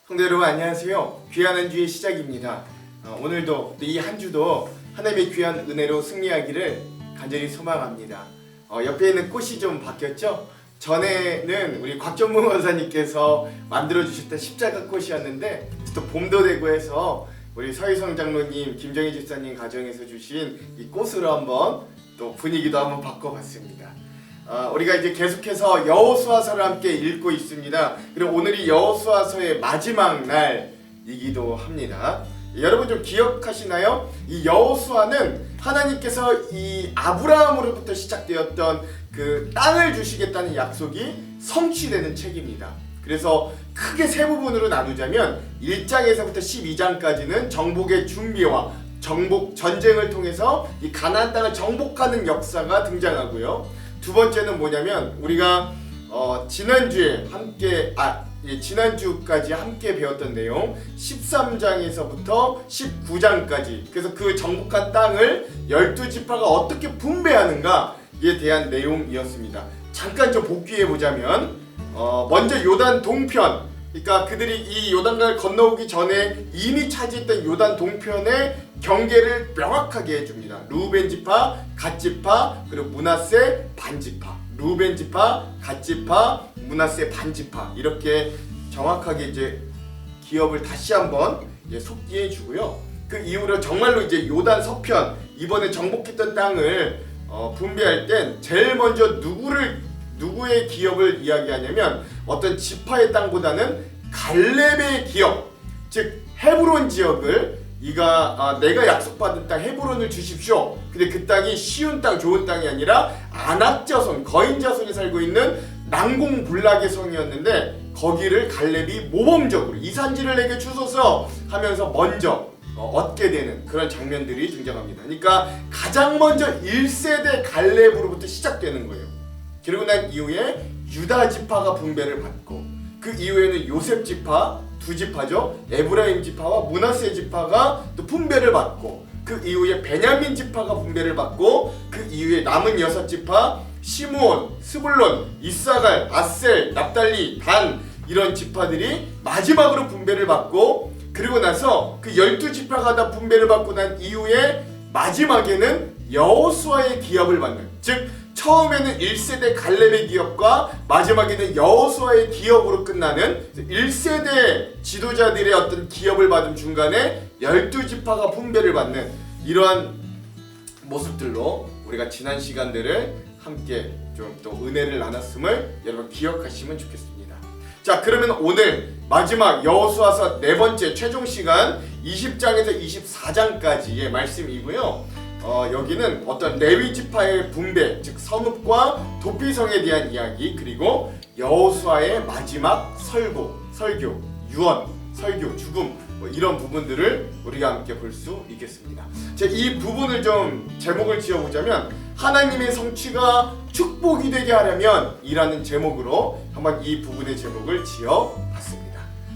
성도 여러분 안녕하세요. 귀한 한 주의 시작입니다. 오늘도 이 한 주도 하나님의 귀한 은혜로 승리하기를 간절히 소망합니다. 옆에 있는 꽃이 좀 바뀌었죠? 전에는 우리 곽전문 원사님께서 만들어주셨던 십자가 꽃이었는데 또 봄도 되고 해서 우리 서희성 장로님, 김정희 집사님 가정에서 주신 이 꽃으로 한번 또 분위기도 한번 바꿔봤습니다. 우리가 이제 계속해서 여호수아서를 함께 읽고 있습니다. 그리고 오늘이 여호수아서의 마지막 날이기도 합니다. 여러분 좀 기억하시나요? 이 여호수아는 하나님께서 이 아브라함으로부터 시작되었던 그 땅을 주시겠다는 약속이 성취되는 책입니다. 그래서 크게 세 부분으로 나누자면 1장에서부터 12장까지는 정복의 준비와 정복 전쟁을 통해서 이 가나안 땅을 정복하는 역사가 등장하고요. 두 번째는 뭐냐면 우리가 지난주에 함께 지난주까지 함께 배웠던 내용 13장에서부터 19장까지 그래서 그 정복한 땅을 12지파가 어떻게 분배하는가에 대한 내용이었습니다. 잠깐 좀 복귀해 보자면 먼저 요단 동편, 그러니까 그들이 이 요단강을 건너오기 전에 이미 차지했던 요단 동편의 경계를 명확하게 해줍니다. 루벤 지파, 갓 지파, 그리고 므낫세 반 지파. 루벤 지파, 갓 지파, 므낫세 반 지파 이렇게 정확하게 이제 기업을 다시 한번 속기해 주고요. 그 이후로 정말로 이제 요단 서편 이번에 정복했던 땅을 분배할 땐 제일 먼저 누구의 기업을 이야기하냐면 어떤 지파의 땅보다는 갈렙의 기업, 즉 헤브론 지역을 내가 약속받은 땅 헤브론을 주십시오. 근데 그 땅이 쉬운 땅, 좋은 땅이 아니라 아낙 자손, 거인 자손이 살고 있는 난공불락의 성이었는데 거기를 갈렙이 모범적으로 이 산지를 내게 주소서 하면서 먼저 얻게 되는 그런 장면들이 등장합니다. 그러니까 가장 먼저 1세대 갈렙으로부터 시작되는 거예요. 그리고 난 이후에 유다 지파가 분배를 받고 그 이후에는 요셉 지파 두 지파죠. 에브라임 지파와 므낫세 지파가 또 분배를 받고 그 이후에 베냐민 지파가 분배를 받고 그 이후에 남은 6지파 시므온, 스불론, 이사갈, 아셀, 납달리, 단 이런 지파들이 마지막으로 분배를 받고 그리고 나서 그 12지파가 다 분배를 받고 난 이후에 마지막에는 여호수아의 기업을 받는, 즉 처음에는 1세대 갈렙의 기업과 마지막에는 여호수아의 기업으로 끝나는 1세대 지도자들의 어떤 기업을 받은 중간에 12지파가 분배를 받는 이러한 모습들로 우리가 지난 시간들을 함께 좀 또 은혜를 나눴음을 여러분 기억하시면 좋겠습니다. 자, 그러면 오늘 마지막 여호수아서 네 번째 최종 시간 20장에서 24장까지의 말씀이고요. 여기는 어떤 레위 지파의 분배, 즉 성읍과 도피성에 대한 이야기, 그리고 여호수아의 마지막 설교, 유언, 설교, 죽음 이런 부분들을 우리가 함께 볼 수 있겠습니다. 이 부분을 좀 제목을 지어보자면 하나님의 성취가 축복이 되게 하려면 이라는 제목으로 한번 이 부분의 제목을 지어봤습니다.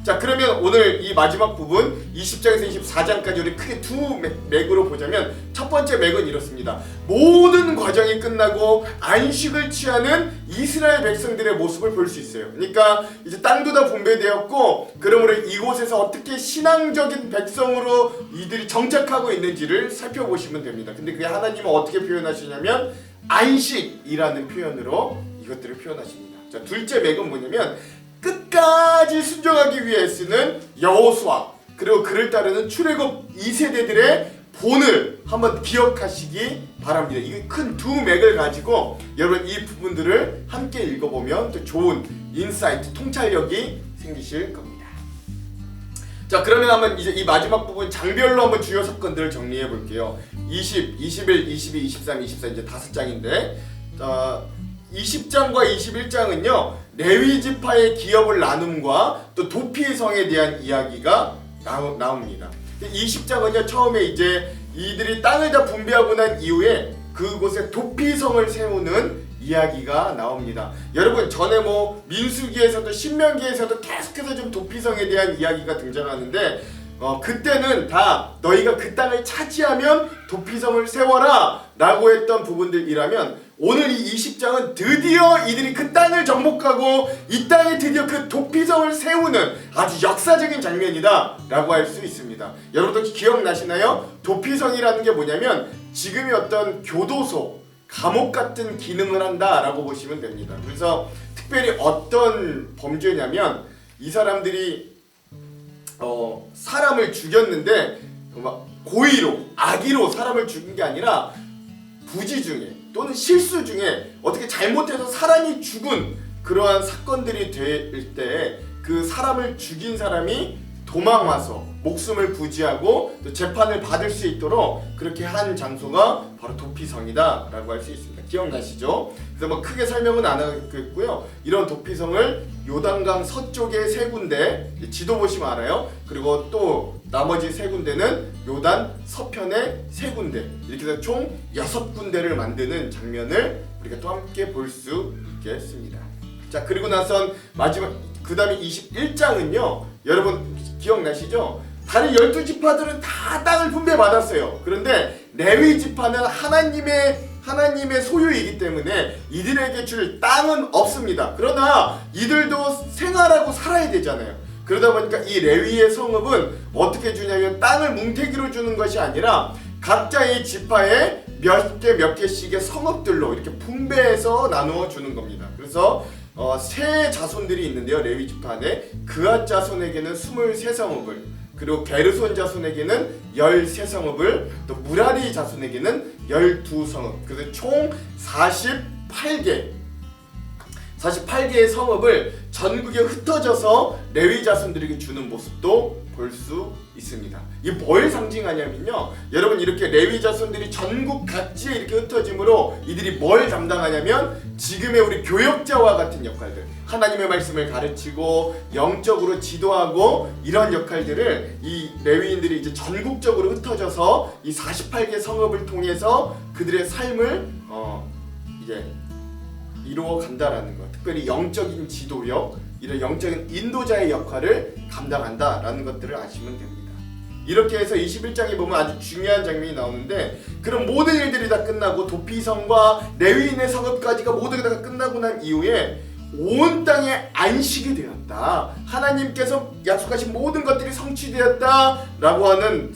자, 그러면 오늘 이 마지막 부분 20장에서 24장까지 우리 크게 두 맥으로 보자면 첫 번째 맥은 이렇습니다. 모든 과정이 끝나고 안식을 취하는 이스라엘 백성들의 모습을 볼 수 있어요. 그러니까 이제 땅도 다 분배되었고 그러므로 이곳에서 어떻게 신앙적인 백성으로 이들이 정착하고 있는지를 살펴보시면 됩니다. 근데 그게 하나님은 어떻게 표현하시냐면 안식이라는 표현으로 이것들을 표현하십니다. 자, 둘째 맥은 뭐냐면 끝까지 순종하기 위해 쓰는 여호수아, 그리고 그를 따르는 출애굽 2세대들의 본을 한번 기억하시기 바랍니다. 이게 큰 두 맥을 가지고 여러분 이 부분들을 함께 읽어보면 또 좋은 인사이트, 통찰력이 생기실 겁니다. 자, 그러면 한번 이제 이 마지막 부분 장별로 한번 주요 사건들을 정리해 볼게요. 20, 21, 22, 23, 24 이제 5장인데 20장과 21장은요 레위 지파의 기업을 나눔과 또 도피의 성에 대한 이야기가 나옵니다. 20장은요 처음에 이제 이들이 땅을 다 분배하고 난 이후에 그곳에 도피성을 세우는 이야기가 나옵니다. 여러분 전에 민수기에서도 신명기에서도 계속해서 좀 도피성에 대한 이야기가 등장하는데 그때는 다 너희가 그 땅을 차지하면 도피성을 세워라 라고 했던 부분들이라면 오늘 이 20장은 드디어 이들이 그 땅을 정복하고 이 땅에 드디어 그 도피성을 세우는 아주 역사적인 장면이다 라고 할 수 있습니다. 여러분들 기억나시나요? 도피성이라는 게 뭐냐면 지금의 어떤 교도소, 감옥 같은 기능을 한다 라고 보시면 됩니다. 그래서 특별히 어떤 범죄냐면 이 사람들이 사람을 죽였는데 고의로, 악의로 사람을 죽인 게 아니라 부지 중에 또는 실수 중에 어떻게 잘못해서 사람이 죽은 그러한 사건들이 될 때 그 사람을 죽인 사람이 도망와서 목숨을 부지하고 또 재판을 받을 수 있도록 그렇게 한 장소가 바로 도피성이다 라고 할 수 있습니다. 기억나시죠? 그래서 뭐 크게 설명은 안 하겠고요. 이런 도피성을 요단강 서쪽에 3군데, 지도 보시면 알아요. 그리고 또 나머지 3군데는 요단 서편에 3군데, 이렇게 해서 총 6군데를 만드는 장면을 우리가 또 함께 볼 수 있겠습니다. 자, 그리고 나선 마지막 그 다음에 21장은요 여러분 기억나시죠? 다른 12지파들은 다 땅을 분배받았어요. 그런데 레위 지파는 하나님의 소유이기 때문에 이들에게 줄 땅은 없습니다. 그러나 이들도 생활하고 살아야 되잖아요. 그러다 보니까 이 레위의 성읍은 어떻게 주냐면 땅을 뭉태기로 주는 것이 아니라 각자의 지파에 몇 개씩의 성읍들로 이렇게 분배해서 나누어 주는 겁니다. 그래서 세 자손들이 있는데요. 레위 지파 안에 그앗 자손에게는 23성읍을, 그리고 게르손 자손에게는 13성읍을, 또 무라리 자손에게는 12성읍, 그래서 총 48개의 성읍을 전국에 흩어져서 레위 자손들에게 주는 모습도 볼 수 있습니다. 이게 뭘 상징하냐면요, 여러분 이렇게 레위 자손들이 전국 각지에 이렇게 흩어짐으로 이들이 뭘 담당하냐면 지금의 우리 교역자와 같은 역할들, 하나님의 말씀을 가르치고 영적으로 지도하고 이런 역할들을 이 레위인들이 이제 전국적으로 흩어져서 이 48개 성읍을 통해서 그들의 삶을 이제 이루어 간다라는 것, 특별히 영적인 지도력, 이런 영적인 인도자의 역할을 감당한다라는 것들을 아시면 됩니다. 이렇게 해서 21장에 보면 아주 중요한 장면이 나오는데, 그런 모든 일들이 다 끝나고 도피성과 레위인의 성읍까지가 모두 다 끝나고 난 이후에 온 땅에 안식이 되었다, 하나님께서 약속하신 모든 것들이 성취되었다라고 하는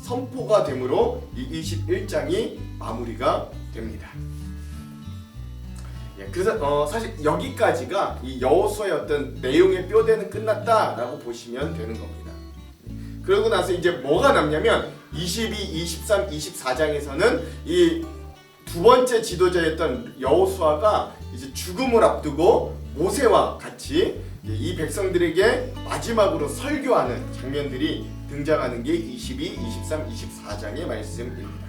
선포가 되므로 이 21장이 마무리가 됩니다. 그래서 사실 여기까지가 이 여호수아의 어떤 내용의 뼈대는 끝났다라고 보시면 되는 겁니다. 그러고 나서 이제 뭐가 남냐면 22, 23, 24장에서는 이 두 번째 지도자였던 여호수아가 이제 죽음을 앞두고 모세와 같이 이 백성들에게 마지막으로 설교하는 장면들이 등장하는 게 22, 23, 24장의 말씀입니다.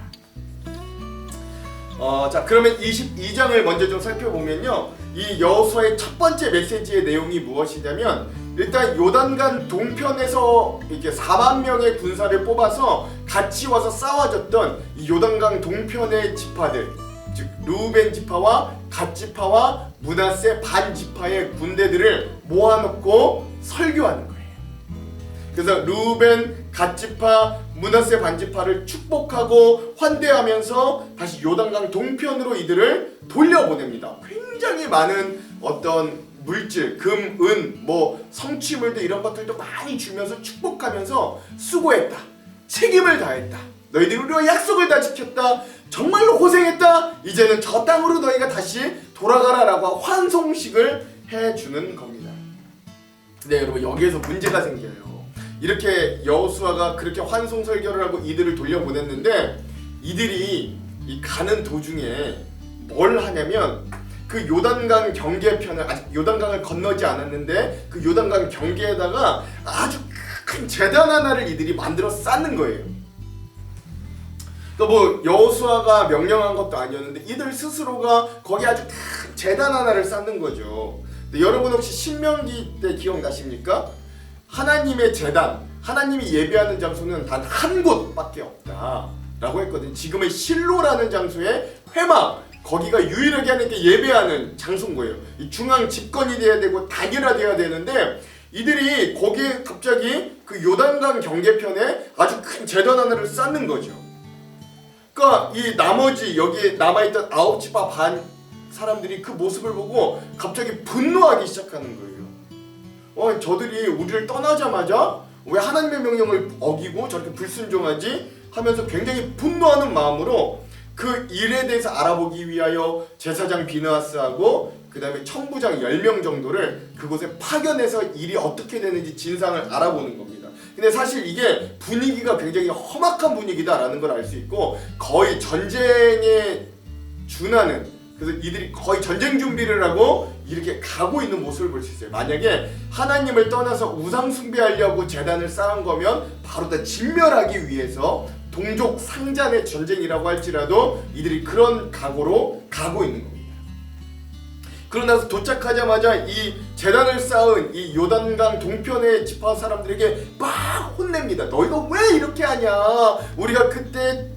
자, 그러면 22장을 먼저 좀 살펴보면요, 이 여호수아의 첫 번째 메시지의 내용이 무엇이냐면, 일단 요단강 동편에서 이렇게 4만 명의 군사를 뽑아서 같이 와서 싸워줬던 이 요단강 동편의 지파들, 즉 르우벤 지파와 갓 지파와 므낫세 반 지파의 군대들을 모아놓고 설교하는 거예요. 그래서 르우벤, 갓 지파, 므낫세 반 지파를 축복하고 환대하면서 다시 요단강 동편으로 이들을 돌려보냅니다. 굉장히 많은 어떤 물질, 금, 은, 성취물도 이런 것들도 많이 주면서 축복하면서 수고했다, 책임을 다했다, 너희들이 우리와 약속을 다 지켰다, 정말로 고생했다, 이제는 저 땅으로 너희가 다시 돌아가라라고 환송식을 해주는 겁니다. 근데 여러분 여기에서 문제가 생겨요. 이렇게 여호수아가 그렇게 환송 설교를 하고 이들을 돌려보냈는데, 이들이 이 가는 도중에 뭘 하냐면 그 요단강 경계편을, 아직 요단강을 건너지 않았는데 그 요단강 경계에다가 아주 큰 제단 하나를 이들이 만들어 쌓는 거예요. 그러니까 여호수아가 명령한 것도 아니었는데 이들 스스로가 거기 아주 큰 제단 하나를 쌓는 거죠. 근데 여러분 혹시 신명기 때 기억나십니까? 하나님의 제단, 하나님이 예배하는 장소는 단 한 곳밖에 없다 라고 했거든요. 지금의 실로라는 장소에 회막, 거기가 유일하게 하나님께 예배하는 장소인 거예요. 이 중앙 집권이 돼야 되고 단일화돼야 되는데, 이들이 거기에 갑자기 그 요단강 경계편에 아주 큰 제단 하나를 쌓는 거죠. 그러니까 이 나머지 여기에 남아있던 9지파 반 사람들이 그 모습을 보고 갑자기 분노하기 시작하는 거예요. 저들이 우리를 떠나자마자 왜 하나님의 명령을 어기고 저렇게 불순종하지 하면서 굉장히 분노하는 마음으로 그 일에 대해서 알아보기 위하여 제사장 비느하스하고 그 다음에 천부장 10명 정도를 그곳에 파견해서 일이 어떻게 되는지 진상을 알아보는 겁니다. 근데 사실 이게 분위기가 굉장히 험악한 분위기다라는 걸 알 수 있고 거의 전쟁에 준하는, 그래서 이들이 거의 전쟁 준비를 하고 이렇게 가고 있는 모습을 볼 수 있어요. 만약에 하나님을 떠나서 우상 숭배하려고 제단을 쌓은 거면 바로 다 진멸하기 위해서 동족 상잔의 전쟁이라고 할지라도 이들이 그런 각오로 가고 있는 겁니다. 그러고 나서 도착하자마자 이 제단을 쌓은 이 요단강 동편의 지파 사람들에게 막 혼냅니다. 너희가 왜 이렇게 하냐? 우리가 그때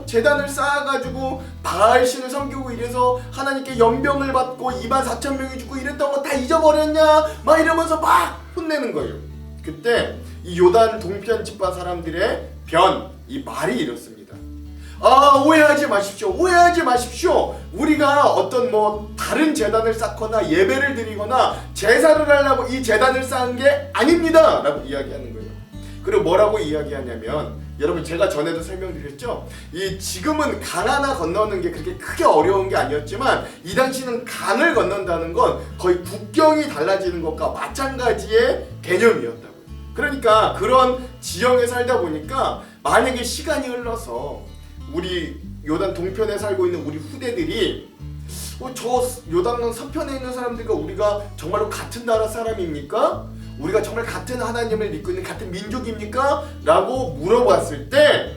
제단을 쌓아가지고 바알신을 섬기고 이래서 하나님께 연병을 받고 24,000명이 죽고 이랬던 거 다 잊어버렸냐? 막 이러면서 막 혼내는 거예요. 그때 이 요단 동편 지파 사람들의 이 말이 이렇습니다. 오해하지 마십시오. 우리가 어떤 다른 제단을 쌓거나 예배를 드리거나 제사를 하려고 이 제단을 쌓은 게 아닙니다 라고 이야기하는 거예요. 그리고 뭐라고 이야기하냐면, 여러분 제가 전에도 설명드렸죠. 지금은 강 하나 건너는 게 그렇게 크게 어려운 게 아니었지만 이 당시는 강을 건넌다는 건 거의 국경이 달라지는 것과 마찬가지의 개념이었다고요. 그러니까 그런 지형에 살다 보니까 만약에 시간이 흘러서 우리 요단 동편에 살고 있는 우리 후대들이 저 요단강 서편에 있는 사람들과 우리가 정말로 같은 나라 사람입니까? 우리가 정말 같은 하나님을 믿고 있는 같은 민족입니까? 라고 물어봤을 때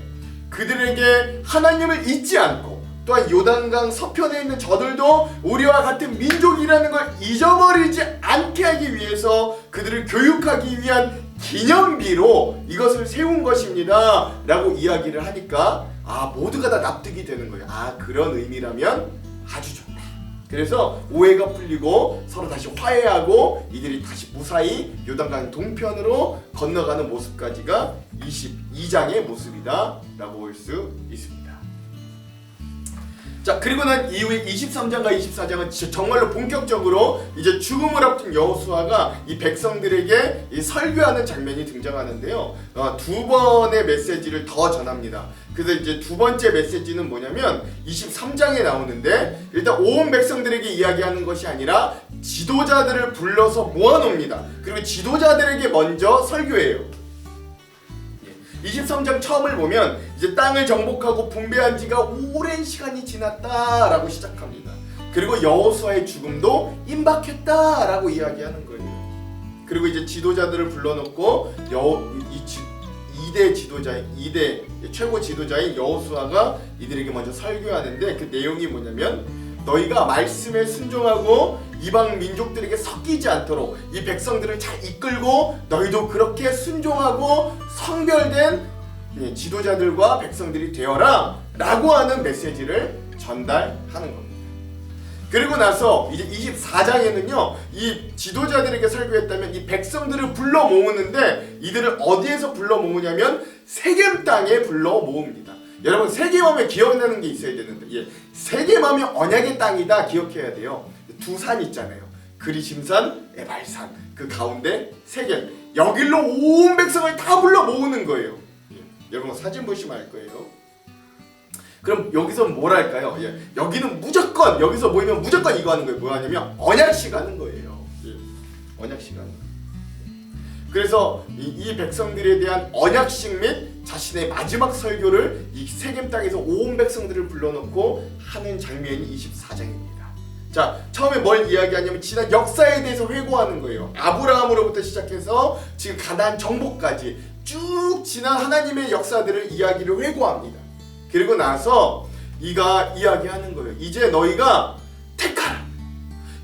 그들에게 하나님을 잊지 않고 또한 요단강 서편에 있는 저들도 우리와 같은 민족이라는 걸 잊어버리지 않게 하기 위해서 그들을 교육하기 위한 기념비로 이것을 세운 것입니다 라고 이야기를 하니까 모두가 다 납득이 되는 거예요. 그런 의미라면 아주 좋다. 그래서 오해가 풀리고 서로 다시 화해하고 이들이 다시 무사히 요단강 동편으로 건너가는 모습까지가 22장의 모습이다 라고 볼 수 있습니다. 자, 그리고 난 이후에 23장과 24장은 진짜 정말로 본격적으로 이제 죽음을 앞둔 여호수아가 이 백성들에게 이 설교하는 장면이 등장하는데요. 두 번의 메시지를 더 전합니다. 그래서 이제 두 번째 메시지는 뭐냐면 23장에 나오는데, 일단 온 백성들에게 이야기하는 것이 아니라 지도자들을 불러서 모아놓습니다. 그리고 지도자들에게 먼저 설교해요. 23장 처음을 보면 이제 땅을 정복하고 분배한 지가 오랜 시간이 지났다라고 시작합니다. 그리고 여호수아의 죽음도 임박했다라고 이야기하는 거예요. 그리고 이제 지도자들을 불러놓고 2대 최고 지도자인 여호수아가 이들에게 먼저 설교하는데, 그 내용이 뭐냐면, 너희가 말씀에 순종하고 이방 민족들에게 섞이지 않도록 이 백성들을 잘 이끌고 너희도 그렇게 순종하고 성별된 지도자들과 백성들이 되어라 라고 하는 메시지를 전달하는 겁니다. 그리고 나서 이제 24장에는요 이 지도자들에게 설교했다면 이 백성들을 불러 모으는데, 이들을 어디에서 불러 모으냐면 세겜 땅에 불러 모읍니다. 여러분 세겜하면 기억나는 게 있어야 되는데, 세겜하면 언약의 땅이다 기억해야 돼요. 두 산 있잖아요. 그리심산, 에발산, 그 가운데 세겜, 여길로 온 백성을 다 불러 모으는 거예요. 여러분 사진 보시면 알 거예요. 그럼 여기서 뭘 할까요? 여기는 무조건, 여기서 모이면 무조건 이거 하는 거예요. 뭐 하냐면 언약식 하는 거예요. 언약식 하는 거예요. 그래서 이 백성들에 대한 언약식 및 자신의 마지막 설교를 이 세겜 땅에서 온 백성들을 불러놓고 하는 장면이 24장입니다. 자, 처음에 뭘 이야기하냐면 지난 역사에 대해서 회고하는 거예요. 아브라함으로부터 시작해서 지금 가나안 정복까지 쭉 지난 하나님의 역사들을 이야기를 회고합니다. 그리고 나서 이가 이야기하는 거예요. 이제 너희가 택하라.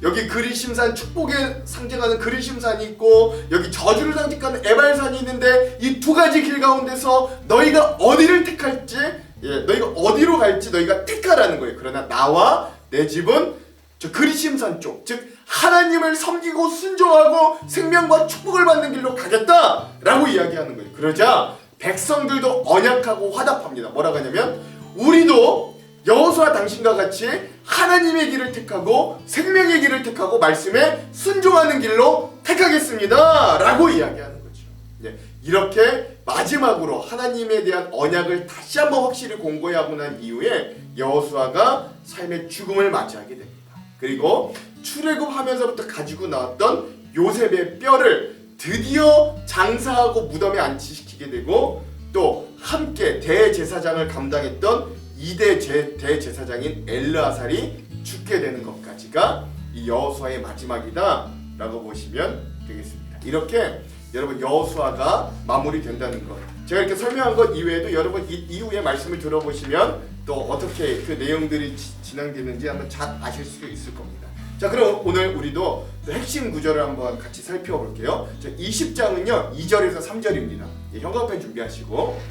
여기 그리심산, 축복에 상징하는 그리심산이 있고 여기 저주를 상징하는 에발산이 있는데, 이 두 가지 길 가운데서 너희가 어디를 택할지, 너희가 어디로 갈지 너희가 택하라는 거예요. 그러나 나와 내 집은 저 그리심산 쪽, 즉 하나님을 섬기고 순종하고 생명과 축복을 받는 길로 가겠다라고 이야기하는 거예요. 그러자 백성들도 언약하고 화답합니다. 뭐라고 하냐면 우리도 여호수아 당신과 같이 하나님의 길을 택하고 생명의 길을 택하고 말씀에 순종하는 길로 택하겠습니다 라고 이야기하는 거죠. 네, 이렇게 마지막으로 하나님에 대한 언약을 다시 한번 확실히 공고하고 난 이후에 여호수아가 삶의 죽음을 맞이하게 됩니다. 그리고 출애굽하면서부터 가지고 나왔던 요셉의 뼈를 드디어 장사하고 무덤에 안치시키게 되고, 또 함께 대제사장을 감당했던 2대 대제사장인 엘르아살이 죽게 되는 것까지가 이 여호수아의 마지막이다 라고 보시면 되겠습니다. 이렇게 여러분 여호수아가 마무리된다는 것, 제가 이렇게 설명한 것 이외에도 여러분 이후에 말씀을 들어보시면 또 어떻게 그 내용들이 진행되는지 한번 잘 아실 수 있을 겁니다. 자, 그럼 오늘 우리도 핵심 구절을 한번 같이 살펴볼게요. 20장은요 2절에서 3절입니다. 형광펜 준비하시고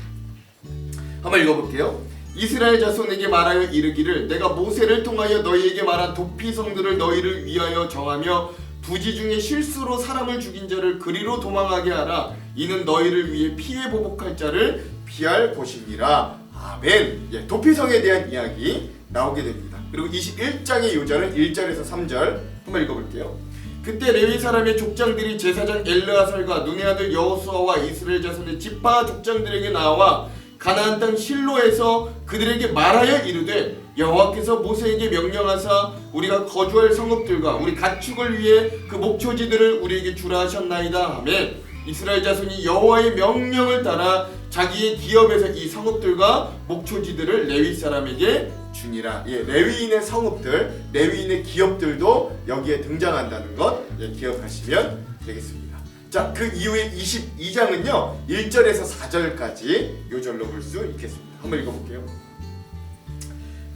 한번 읽어볼게요. 이스라엘 자손에게 말하여 이르기를 내가 모세를 통하여 너희에게 말한 도피성들을 너희를 위하여 정하며 부지 중에 실수로 사람을 죽인 자를 그리로 도망하게 하라. 이는 너희를 위해 피해 보복할 자를 피할 것이니라. 아멘. 예, 도피성에 대한 이야기 나오게 됩니다. 그리고 21장의 요절은 1절에서 3절 한번 읽어볼게요. 그때 레위 사람의 족장들이 제사장 엘르아살과 눈의 아들 여호수아와 이스라엘 자손의 지파 족장들에게 나와 가나안 땅 실로에서 그들에게 말하여 이르되 여호와께서 모세에게 명령하사 우리가 거주할 성읍들과 우리 가축을 위해 그 목초지들을 우리에게 주라 하셨나이다 하매 이스라엘 자손이 여호와의 명령을 따라 자기의 기업에서 이 성읍들과 목초지들을 레위 사람에게 주니라. 예, 레위인의 성읍들, 레위인의 기업들도 여기에 등장한다는 것 기억하시면 되겠습니다. 자, 그 이후에 22장은요 1절에서 4절까지 요절로 볼 수 있겠습니다. 한번 읽어볼게요.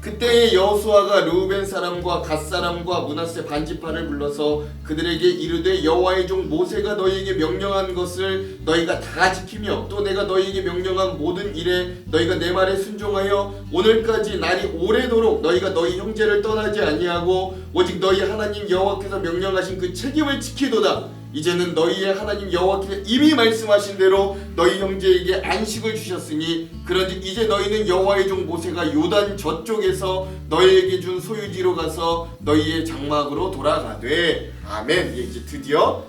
그때에 여호수아가 르우벤 사람과 갓 사람과 므낫세 반지파를 불러서 그들에게 이르되 여호와의 종 모세가 너희에게 명령한 것을 너희가 다 지키며 또 내가 너희에게 명령한 모든 일에 너희가 내 말에 순종하여 오늘까지 날이 오래도록 너희가 너희 형제를 떠나지 아니하고 오직 너희 하나님 여호와께서 명령하신 그 책임을 지키도다. 이제는 너희의 하나님 여호와께서 이미 말씀하신 대로 너희 형제에게 안식을 주셨으니 그런즉 이제 너희는 여호와의 종 모세가 요단 저쪽에서 너희에게 준 소유지로 가서 너희의 장막으로 돌아가되. 아멘. 이제 드디어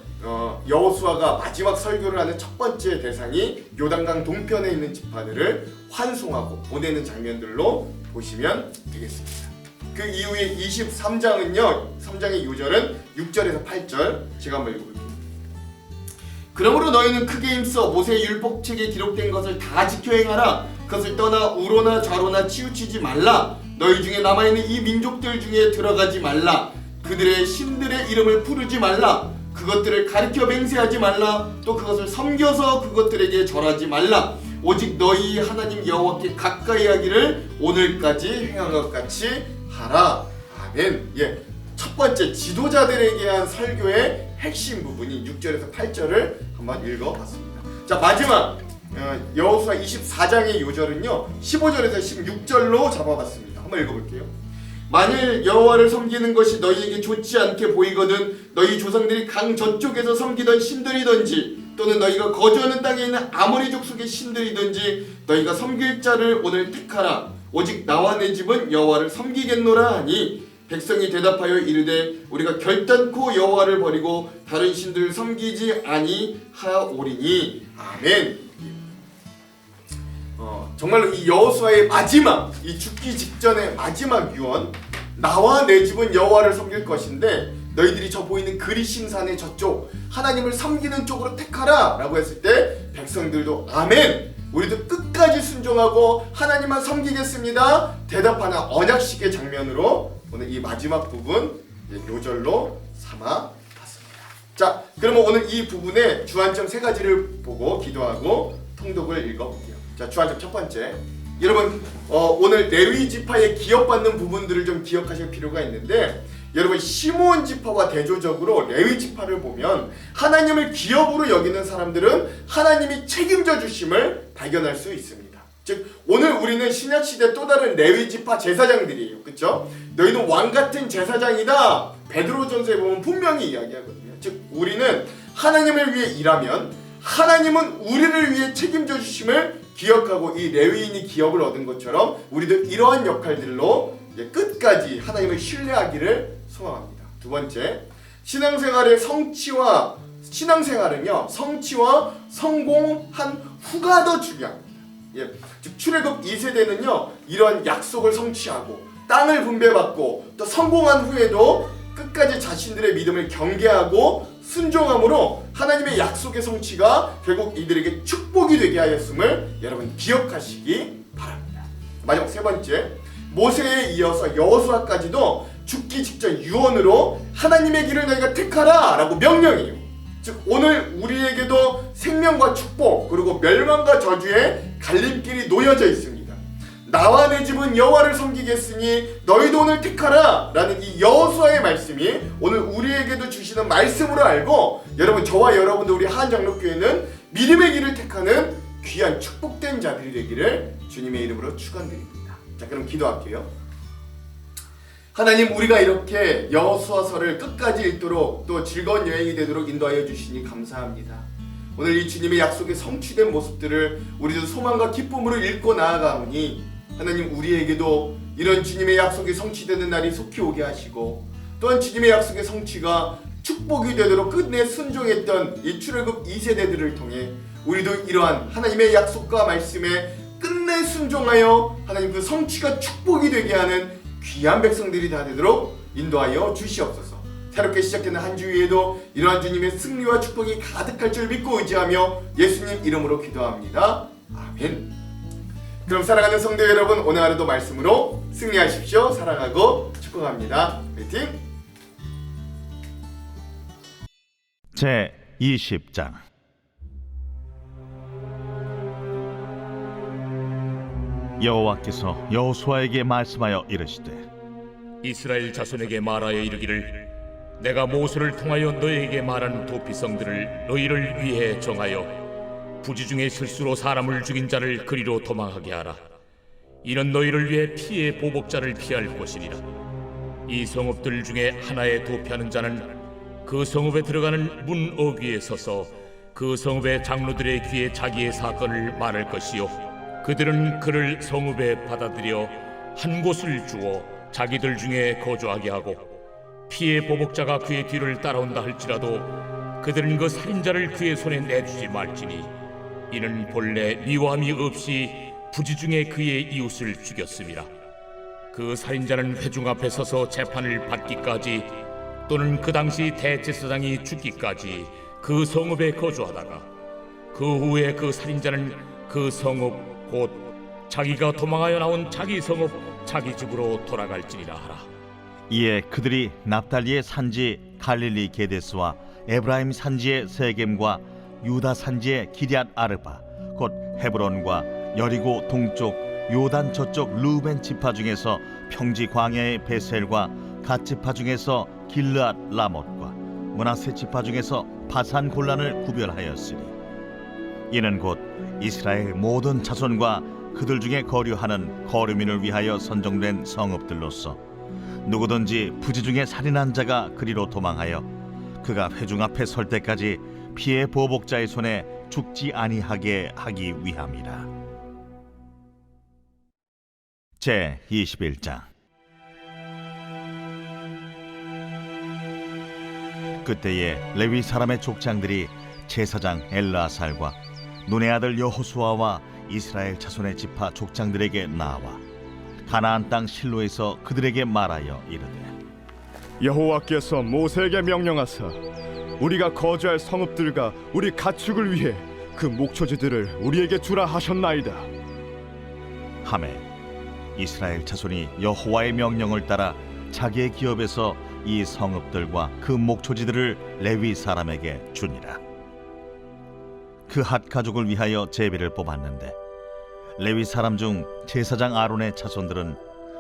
여호수아가 마지막 설교를 하는 첫 번째 대상이 요단강 동편에 있는 지파들을 환송하고 보내는 장면들로 보시면 되겠습니다. 그 이후에 23장은요 3장의 요절은 6절에서 8절 제가 한번 읽어볼게요. 그러므로 너희는 크게 힘써 모세의 율법책에 기록된 것을 다 지켜 행하라. 그것을 떠나 우로나 좌로나 치우치지 말라. 너희 중에 남아있는 이 민족들 중에 들어가지 말라. 그들의 신들의 이름을 부르지 말라. 그것들을 가리켜 맹세하지 말라. 또 그것을 섬겨서 그것들에게 절하지 말라. 오직 너희 하나님 여호와께 가까이 하기를 오늘까지 행한 것 같이 하라. 아멘. 예, 첫 번째 지도자들에게 한 설교의 핵심 부분이 6절에서 8절을 한번 읽어봤습니다. 자, 마지막 여호수아 24장의 요절은요 15절에서 16절로 잡아봤습니다. 한번 읽어볼게요. 만일 여호와를 섬기는 것이 너희에게 좋지 않게 보이거든 너희 조상들이 강 저쪽에서 섬기던 신들이든지 또는 너희가 거주하는 땅에 있는 아모리 족속의 신들이든지 너희가 섬길 자를 오늘 택하라. 오직 나와 내 집은 여호와를 섬기겠노라 하니 백성이 대답하여 이르되 우리가 결단코 여호와를 버리고 다른 신들을 섬기지 아니하오리니. 아멘. 정말로 이 여호수아의 마지막, 이 죽기 직전의 마지막 유언, 나와 내 집은 여호와를 섬길 것인데 너희들이 저 보이는 그리심산의 저쪽 하나님을 섬기는 쪽으로 택하라 라고 했을 때 백성들도 아멘, 우리도 끝까지 순종하고 하나님만 섬기겠습니다 대답하는 언약식의 장면으로 오늘 이 마지막 부분 요절로 삼아봤습니다. 자, 그러면 오늘 이 부분의 주안점 세 가지를 보고 기도하고 통독을 읽어볼게요. 자, 주안점 첫 번째, 여러분 오늘 레위 지파에 기업받는 부분들을 좀 기억하실 필요가 있는데, 여러분 시므온 지파와 대조적으로 레위 지파를 보면 하나님을 기업으로 여기는 사람들은 하나님이 책임져 주심을 발견할 수 있습니다. 즉 오늘 우리는 신약시대 또 다른 레위 지파 제사장들이에요. 그렇죠? 너희는 왕같은 제사장이다. 베드로전서에 보면 분명히 이야기하거든요. 즉 우리는 하나님을 위해 일하면 하나님은 우리를 위해 책임져 주심을 기억하고 이 레위인이 기업을 얻은 것처럼 우리도 이러한 역할들로 끝까지 하나님을 신뢰하기를 소망합니다. 두 번째, 신앙생활은요 성취와 성공한 후가 더 중요합니다. 즉 출애굽 2세대는요 이런 약속을 성취하고 땅을 분배받고 또 성공한 후에도 끝까지 자신들의 믿음을 경계하고 순종함으로 하나님의 약속의 성취가 결국 이들에게 축복이 되게 하였음을 여러분 기억하시기 바랍니다. 마지막 세 번째, 모세에 이어서 여호수아까지도 죽기 직전 유언으로 하나님의 길을 너희가 택하라 라고 명령해요. 즉 오늘 우리에게도 생명과 축복 그리고 멸망과 저주의 갈림길이 놓여져 있습니다. 나와 내 집은 여호와를 섬기겠으니 너희도 오늘 택하라 라는 이 여호수아의 말씀이 오늘 우리에게도 주시는 말씀으로 알고 여러분 저와 여러분들 우리 하안장로교회는 믿음의 길을 택하는 귀한 축복된 자들이 되기를 주님의 이름으로 축원드립니다. 자 그럼 기도할게요. 하나님 우리가 이렇게 여호수아서를 끝까지 읽도록 또 즐거운 여행이 되도록 인도하여 주시니 감사합니다. 오늘 이 주님의 약속의 성취된 모습들을 우리도 소망과 기쁨으로 읽고 나아가오니 하나님 우리에게도 이런 주님의 약속이 성취되는 날이 속히 오게 하시고 또한 주님의 약속의 성취가 축복이 되도록 끝내 순종했던 이 출애굽 2세대들을 통해 우리도 이러한 하나님의 약속과 말씀에 끝내 순종하여 하나님 그 성취가 축복이 되게 하는 귀한 백성들이 다 되도록 인도하여 주시옵소서. 새롭게 시작되는 한 주 위에도 이러한 주님의 승리와 축복이 가득할 줄 믿고 의지하며 예수님 이름으로 기도합니다. 아멘. 그럼 사랑하는 성도 여러분 오늘 하루도 말씀으로 승리하십시오. 사랑하고 축복합니다. 화이팅! 제 20장 여호와께서 여호수아에게 말씀하여 이르시되 이스라엘 자손에게 말하여 이르기를 내가 모세를 통하여 너희에게 말한 도피성들을 너희를 위해 정하여 부지 중에 실수로 사람을 죽인 자를 그리로 도망하게 하라. 이는 너희를 위해 피의 보복자를 피할 곳이니라. 이 성읍들 중에 하나에 도피하는 자는 그 성읍에 들어가는 문 어귀에 서서 그 성읍의 장로들의 귀에 자기의 사건을 말할 것이요 그들은 그를 성읍에 받아들여 한 곳을 주어 자기들 중에 거주하게 하고 피의 보복자가 그의 뒤를 따라온다 할지라도 그들은 그 살인자를 그의 손에 내주지 말지니 이는 본래 미워함이 없이 부지 중에 그의 이웃을 죽였음이라. 그 살인자는 회중 앞에 서서 재판을 받기까지 또는 그 당시 대제사장이 죽기까지 그 성읍에 거주하다가 그 후에 그 살인자는 그 성읍 곧 자기가 도망하여 나온 자기 성읍 자기 집으로 돌아갈지니라 하라. 이에 그들이 납달리의 산지 갈릴리 게데스와 에브라임 산지의 세겜과 유다 산지의 기럇 아르바 곧 헤브론과 여리고 동쪽 요단 저쪽 루벤 지파 중에서 평지 광야의 베셀과 갓 지파 중에서 길르앗 라못과 므낫세 지파 중에서 바산 골란을 구별하였으니 이는 곧 이스라엘 모든 자손과 그들 중에 거류하는 거류민을 위하여 선정된 성읍들로서 누구든지 부지 중에 살인한 자가 그리로 도망하여 그가 회중 앞에 설 때까지 피의 보복자의 손에 죽지 아니하게 하기 위함이라. 제 21장 그때에 레위 사람의 족장들이 제사장 엘르아살과 눈의 아들 여호수아와 이스라엘 자손의 지파 족장들에게 나와 가나안 땅 실로에서 그들에게 말하여 이르되 여호와께서 모세에게 명령하사 우리가 거주할 성읍들과 우리 가축을 위해 그 목초지들을 우리에게 주라 하셨나이다 하매 이스라엘 자손이 여호와의 명령을 따라 자기의 기업에서 이 성읍들과 그 목초지들을 레위 사람에게 주니라. 그 핫 가족을 위하여 제비를 뽑았는데 레위 사람 중 제사장 아론의 자손들은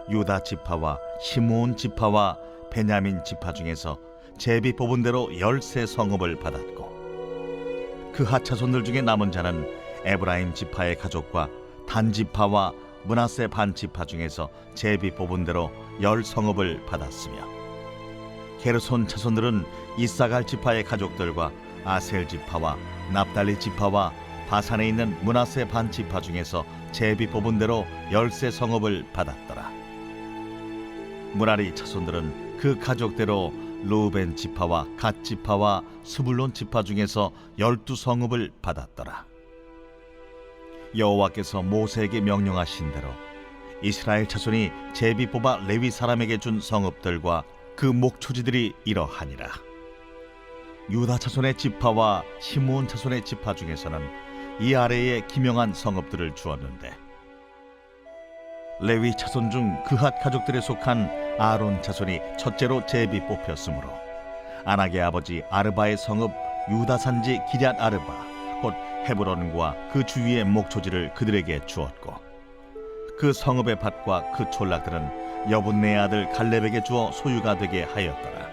유다 지파와 시므온 지파와 베냐민 지파 중에서 제비 뽑은 대로 13 성읍을 받았고 그 핫 자손들 중에 남은 자는 에브라임 지파의 가족과 단 지파와 므낫세 반 지파 중에서 제비 뽑은 대로 10 성읍을 받았으며 게르손 자손들은 이사갈 지파의 가족들과 아셀 지파와 납달리 지파와 바산에 있는 므낫세 반 지파 중에서 제비 뽑은 대로 10세 성읍을 받았더라. 무라리 자손들은 그 가족대로 루벤 지파와 갓 지파와 스불론 지파 중에서 12성읍을 받았더라. 여호와께서 모세에게 명령하신 대로 이스라엘 자손이 제비 뽑아 레위 사람에게 준 성읍들과 그 목초지들이 이러하니라. 유다 자손의 지파와 시므온 자손의 지파 중에서는 이 아래에 기명한 성읍들을 주었는데, 레위 자손 중 그핫 가족들에 속한 아론 자손이 첫째로 제비 뽑혔으므로 아낙의 아버지 아르바의 성읍 유다 산지 기럇 아르바 곧 헤브론과 그 주위의 목초지를 그들에게 주었고, 그 성읍의 밭과 그 촌락들은 여분네의 아들 갈렙에게 주어 소유가 되게 하였더라.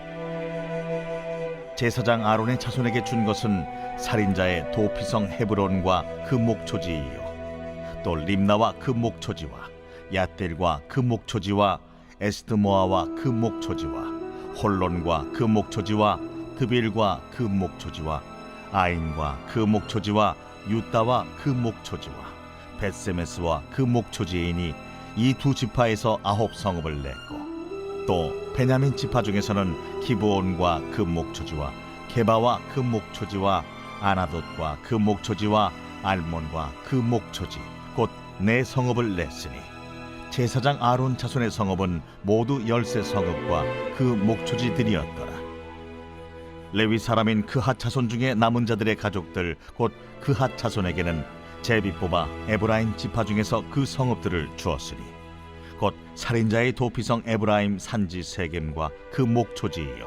제사장 아론의 자손에게 준 것은 살인자의 도피성 헤브론과 그 목초지이요, 또 림나와 그 목초지와 얏델과 그 목초지와 에스드모아와 그 목초지와 홀론과 그 목초지와 드빌과 그 목초지와 아인과 그 목초지와 유다와 그 목초지와 벳세메스와 그 목초지이니 이 두 지파에서 9성읍을 냈고, 또 베냐민 지파 중에서는 기브온과 그 목초지와 게바와 그 목초지와 아나돗과 그 목초지와 알몬과 그 목초지 곧 4성읍을 냈으니 제사장 아론 자손의 성읍은 모두 10세 성읍과 그 목초지들이었더라. 레위 사람인 그핫 자손 중에 남은 자들의 가족들 곧 그핫 자손에게는 제비 뽑아 에브라임 지파 중에서 그 성읍들을 주었으니 곧 살인자의 도피성 에브라임 산지 세겜과 그 목초지이요,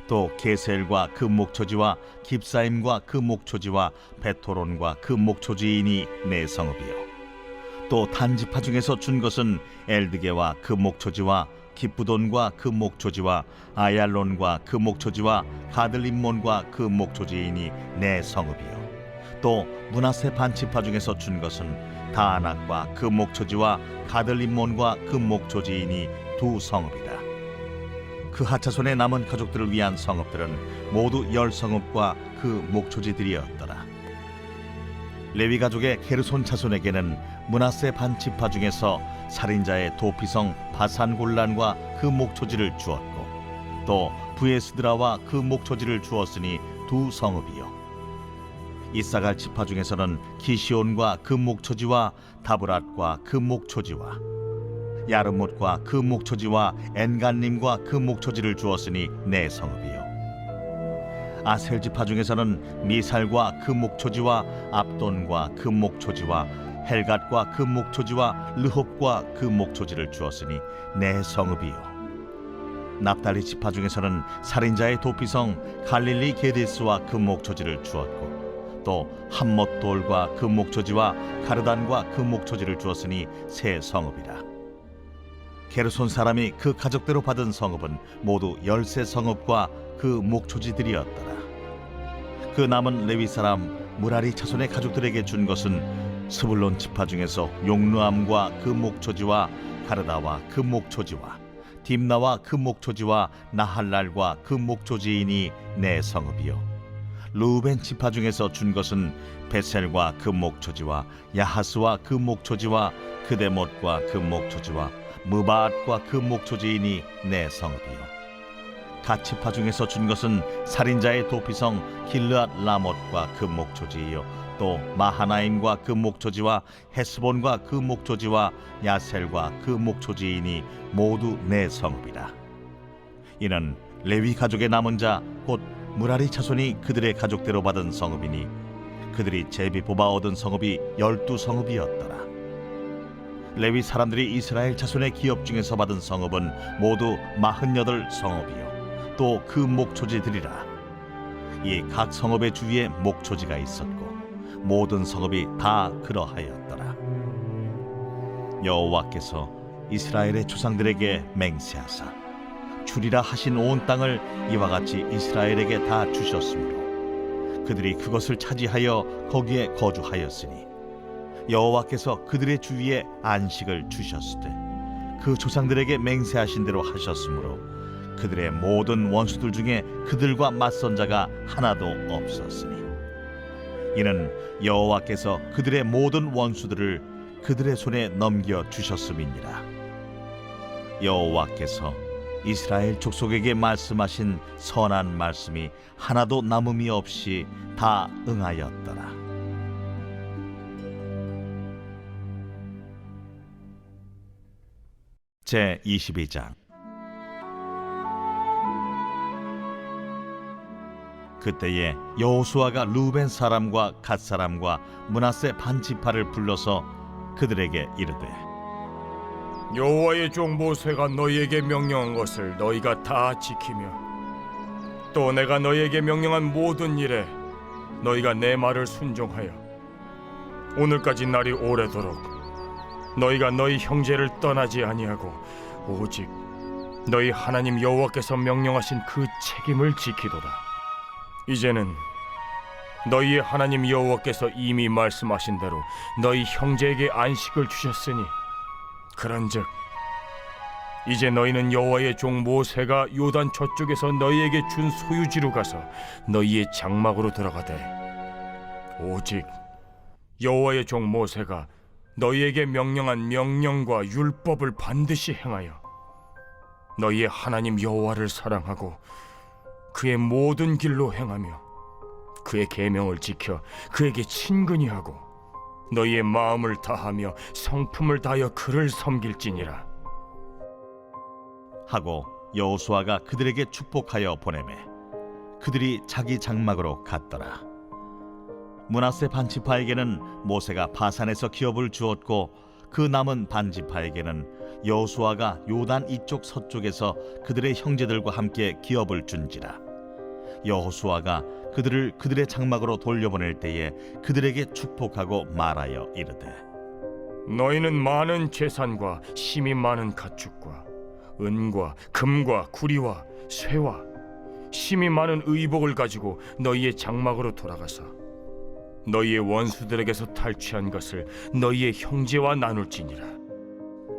또 게셀과 그 목초지와 깁사임과 그 목초지와 베토론과 그 목초지이니 4성읍이요, 또 단지파 중에서 준 것은 엘드게와 그 목초지와 기쁘돈과 그 목초지와 아얄론과 그 목초지와 가들림몬과 그 목초지이니 4성읍이요, 또 므낫세 반 지파 중에서 준 것은 다아낙과 그 목초지와 가들림몬과 그 목초지이니 2성읍이라. 그 하차손의 남은 가족들을 위한 성읍들은 모두 10성읍과 그 목초지들이었더라. 레위 가족의 게르손 자손에게는 므낫세 반 지파 중에서 살인자의 도피성 바산골란과 그 목초지를 주었고, 또 부에스드라와 그 목초지를 주었으니 2성읍이요, 이사갈 지파 중에서는 기시온과 그 목초지와 다브랏과 그 목초지와 야르못과 그 목초지와 엔간님과 그 목초지를 주었으니 4성읍이요, 아셀 지파 중에서는 미살과 그 목초지와 압돈과 그 목초지와 헬갓과 그 목초지와 르홉과 그 목초지를 주었으니 4성읍이요, 납달리 지파 중에서는 살인자의 도피성 갈릴리 게데스와 그 목초지를 주었고, 또 함못돌과 그 목초지와 가르단과 그 목초지를 주었으니 3성읍이라. 게르손 사람이 그 가족대로 받은 성읍은 모두 10세 성읍과 그 목초지들이었더라. 그 남은 레위 사람 무라리 자손의 가족들에게 준 것은 스불론 지파 중에서 용르암과 그 목초지와 가르다와 그 목초지와 딥나와 그 목초지와 나할랄과 그 목초지이니 4성읍이요, 루벤 지파 중에서 준 것은 베셀과 그 목초지와 야하스와 그 목초지와 그데못과 그 목초지와 무바앗과 그 목초지이니 4성읍이요, 갓 지파 중에서 준 것은 살인자의 도피성 길르앗 라못과 그 목초지이요, 또 마하나임과 그 목초지와 헤스본과 그 목초지와 야셀과 그 목초지이니 모두 4성읍이라. 이는 레위 가족의 남은 자 곧 무라리 자손이 그들의 가족대로 받은 성읍이니 그들이 제비 뽑아 얻은 성읍이 12성읍이었더라. 레위 사람들이 이스라엘 자손의 기업 중에서 받은 성읍은 모두 48성읍이요, 또 그 목초지들이라. 이 각 성읍의 주위에 목초지가 있었고 모든 성읍이 다 그러하였더라. 여호와께서 이스라엘의 조상들에게 맹세하사 주리라 하신 온 땅을 이와 같이 이스라엘에게 다 주셨으므로 그들이 그것을 차지하여 거기에 거주하였으니 여호와께서 그들의 주위에 안식을 주셨으되 그 조상들에게 맹세하신 대로 하셨으므로 그들의 모든 원수들 중에 그들과 맞선 자가 하나도 없었으니 이는 여호와께서 그들의 모든 원수들을 그들의 손에 넘겨 주셨음이니라. 여호와께서 이스라엘 족속에게 말씀하신 선한 말씀이 하나도 남음이 없이 다 응하였더라. 제 22장. 그때에 여호수아가 루벤 사람과 갓 사람과 므낫세 반 지파를 불러서 그들에게 이르되 여호와의 종 모세가 너희에게 명령한 것을 너희가 다 지키며 또 내가 너희에게 명령한 모든 일에 너희가 내 말을 순종하여 오늘까지 날이 오래도록 너희가 너희 형제를 떠나지 아니하고 오직 너희 하나님 여호와께서 명령하신 그 책임을 지키도다. 이제는 너희의 하나님 여호와께서 이미 말씀하신 대로 너희 형제에게 안식을 주셨으니 그런즉 이제 너희는 여호와의 종 모세가 요단 저쪽에서 너희에게 준 소유지로 가서 너희의 장막으로 들어가되 오직 여호와의 종 모세가 너희에게 명령한 명령과 율법을 반드시 행하여 너희의 하나님 여호와를 사랑하고 그의 모든 길로 행하며 그의 계명을 지켜 그에게 친근히 하고 너희의 마음을 다하며 성품을 다하여 그를 섬길지니라. 하고 여호수아가 그들에게 축복하여 보내매 그들이 자기 장막으로 갔더라. 므낫세 반지파에게는 모세가 바산에서 기업을 주었고 그 남은 반지파에게는 여호수아가 요단 이쪽 서쪽에서 그들의 형제들과 함께 기업을 준지라. 여호수아가 그들을 그들의 장막으로 돌려보낼 때에 그들에게 축복하고 말하여 이르되 너희는 많은 재산과 힘이 많은 가축과 은과 금과 구리와 쇠와 힘이 많은 의복을 가지고 너희의 장막으로 돌아가서 너희의 원수들에게서 탈취한 것을 너희의 형제와 나눌지니라.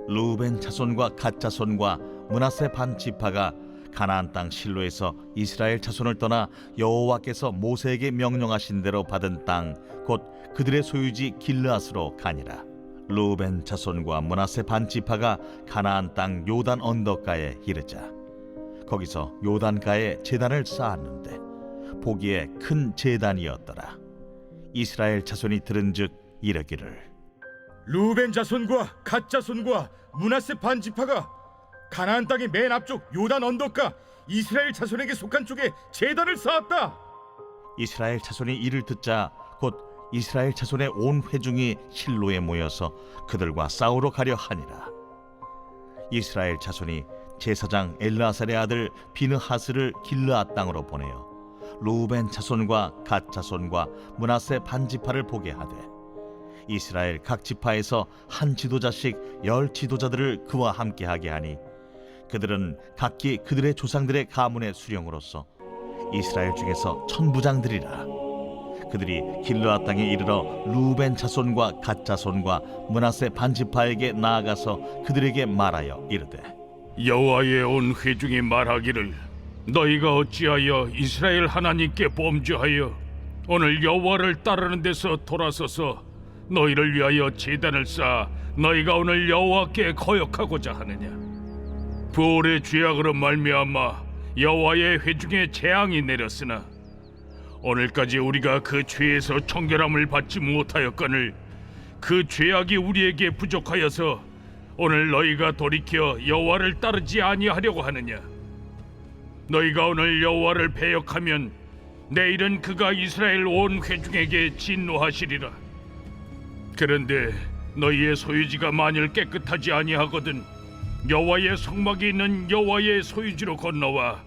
루벤 자손과 갓 자손과 므낫세 반 지파가 가나안 땅 실로에서 이스라엘 자손을 떠나 여호와께서 모세에게 명령하신 대로 받은 땅 곧 그들의 소유지 길르앗으로 가니라. 루벤 자손과 므낫세 반 지파가 가나안 땅 요단 언덕가에 이르자 거기서 요단가에 제단을 쌓았는데 보기에 큰 제단이었더라. 이스라엘 자손이 들은즉 이르기를 루벤 자손과 갓 자손과 므낫세 반 지파가 가나안 땅의 맨 앞쪽 요단 언덕가 이스라엘 자손에게 속한 쪽에 제단을 쌓았다. 이스라엘 자손이 이를 듣자 곧 이스라엘 자손의 온 회중이 실로에 모여서 그들과 싸우러 가려 하니라. 이스라엘 자손이 제사장 엘르아살의 아들 비느하스를 길르앗 땅으로 보내어 루벤 자손과 갓 자손과 므낫세 반 지파를 보게 하되 이스라엘 각 지파에서 한 지도자씩 10 지도자들을 그와 함께 하게 하니 그들은 각기 그들의 조상들의 가문의 수령으로서 이스라엘 중에서 천부장들이라. 그들이 길르앗 땅에 이르러 루벤 자손과 갓 자손과 므낫세 반 지파에게 나아가서 그들에게 말하여 이르되 여호와의 온 회중이 말하기를 너희가 어찌하여 이스라엘 하나님께 범죄하여 오늘 여호와를 따르는 데서 돌아서서 너희를 위하여 제단을 쌓아 너희가 오늘 여호와께 거역하고자 하느냐. 부올의 죄악으로 말미암아 여호와의 회중에 재앙이 내렸으나 오늘까지 우리가 그 죄에서 청결함을 받지 못하였거늘 그 죄악이 우리에게 부족하여서 오늘 너희가 돌이켜 여호와를 따르지 아니하려고 하느냐. 너희가 오늘 여호와를 배역하면 내일은 그가 이스라엘 온 회중에게 진노하시리라. 그런데 너희의 소유지가 만일 깨끗하지 아니하거든 여호와의 성막이 있는 여호와의 소유지로 건너와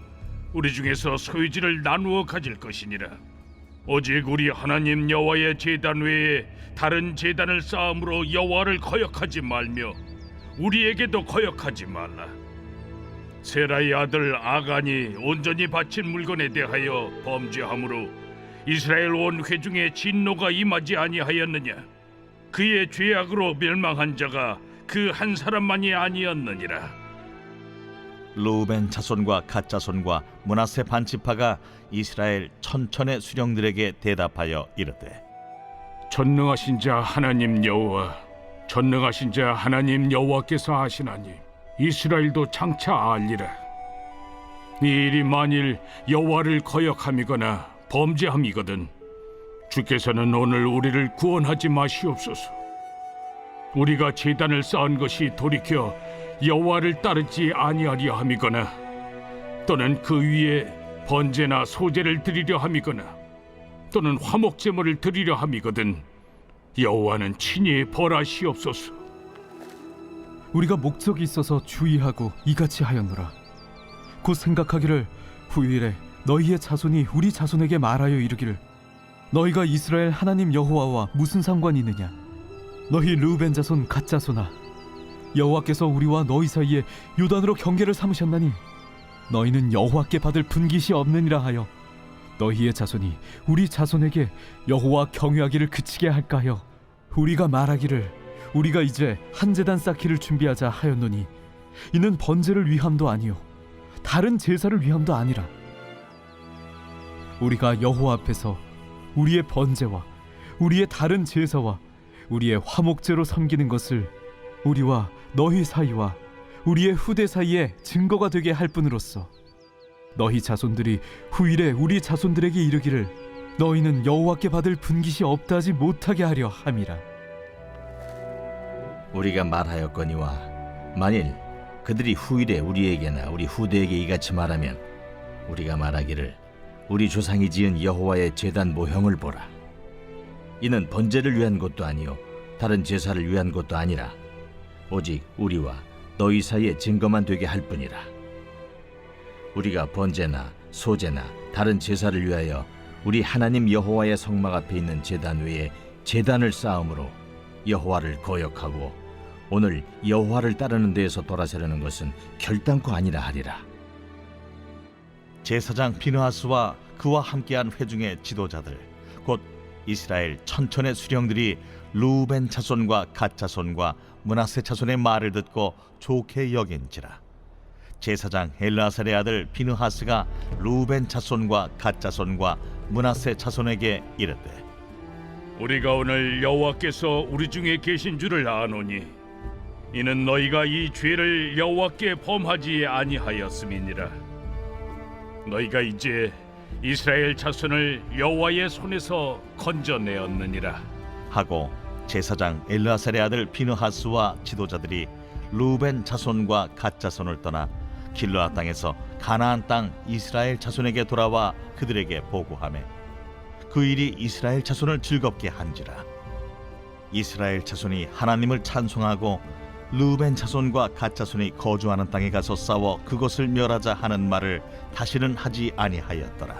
우리 중에서 소유지를 나누어 가질 것이니라. 오직 우리 하나님 여호와의 제단 외에 다른 제단을 쌓음으로 여호와를 거역하지 말며 우리에게도 거역하지 말라. 세라의 아들 아간이 온전히 바친 물건에 대하여 범죄함으로 이스라엘 온 회중에 진노가 임하지 아니하였느냐. 그의 죄악으로 멸망한 자가 그 한 사람만이 아니었느니라. 르우벤 자손과 갓 자손과 므낫세 반지파가 이스라엘 천천의 수령들에게 대답하여 이르되 전능하신 자 하나님 여호와, 전능하신 자 하나님 여호와께서 하시나니 이스라엘도 장차 알리라. 이 일이 만일 여호와를 거역함이거나 범죄함이거든 주께서는 오늘 우리를 구원하지 마시옵소서. 우리가 제단을 쌓은 것이 돌이켜 여호와를 따르지 아니하려 함이거나 또는 그 위에 번제나 소제를 드리려 함이거나 또는 화목 제물을 드리려 함이거든 여호와는 친히 벌하시옵소서. 우리가 목적이 있어서 주의하고 이같이 하였노라. 곧 생각하기를 후일에 너희의 자손이 우리 자손에게 말하여 이르기를 너희가 이스라엘 하나님 여호와와 무슨 상관이 있느냐. 너희 르우벤 자손 갓 자손아, 여호와께서 우리와 너희 사이에 요단으로 경계를 삼으셨나니 너희는 여호와께 받을 분깃이 없느니라 하여 너희의 자손이 우리 자손에게 여호와 경외하기를 그치게 할까 하여 우리가 말하기를 우리가 이제 한 제단 쌓기를 준비하자 하였노니 이는 번제를 위함도 아니요 다른 제사를 위함도 아니라 우리가 여호와 앞에서 우리의 번제와 우리의 다른 제사와 우리의 화목제로 섬기는 것을 우리와 너희 사이와 우리의 후대 사이에 증거가 되게 할 뿐으로써 너희 자손들이 후일에 우리 자손들에게 이르기를 너희는 여호와께 받을 분깃이 없다 하지 못하게 하려 함이라. 우리가 말하였거니와 만일 그들이 후일에 우리에게나 우리 후대에게 이같이 말하면 우리가 말하기를 우리 조상이 지은 여호와의 제단 모형을 보라. 이는 번제를 위한 것도 아니요 다른 제사를 위한 것도 아니라 오직 우리와 너희 사이에 증거만 되게 할 뿐이라. 우리가 번제나 소제나 다른 제사를 위하여 우리 하나님 여호와의 성막 앞에 있는 제단 외에 제단을 쌓음으로 여호와를 거역하고 오늘 여호와를 따르는 데에서 돌아서려는 것은 결단코 아니라 하리라. 제사장 비느하스와 그와 함께한 회중의 지도자들 곧 이스라엘 천천의 수령들이 르우벤 자손과 갓 자손과 므낫세 자손의 말을 듣고 좋게 여긴지라. 제사장 엘르아살의 아들 비느하스가 르우벤 자손과 갓 자손과 므낫세 자손에게 이르되 우리가 오늘 여호와께서 우리 중에 계신 줄을 아노니 이는 너희가 이 죄를 여호와께 범하지 아니하였음이니라. 너희가 이제 이스라엘 자손을 여호와의 손에서 건져내었느니라 하고 제사장 엘르아살의 아들 비느하스와 지도자들이 르우벤 자손과 갓 자손을 떠나 길르앗 땅에서 가나안 땅 이스라엘 자손에게 돌아와 그들에게 보고하매 그 일이 이스라엘 자손을 즐겁게 한지라. 이스라엘 자손이 하나님을 찬송하고 르우벤 자손과 갓 자손이 거주하는 땅에 가서 싸워 그것을 멸하자 하는 말을 다시는 하지 아니하였더라.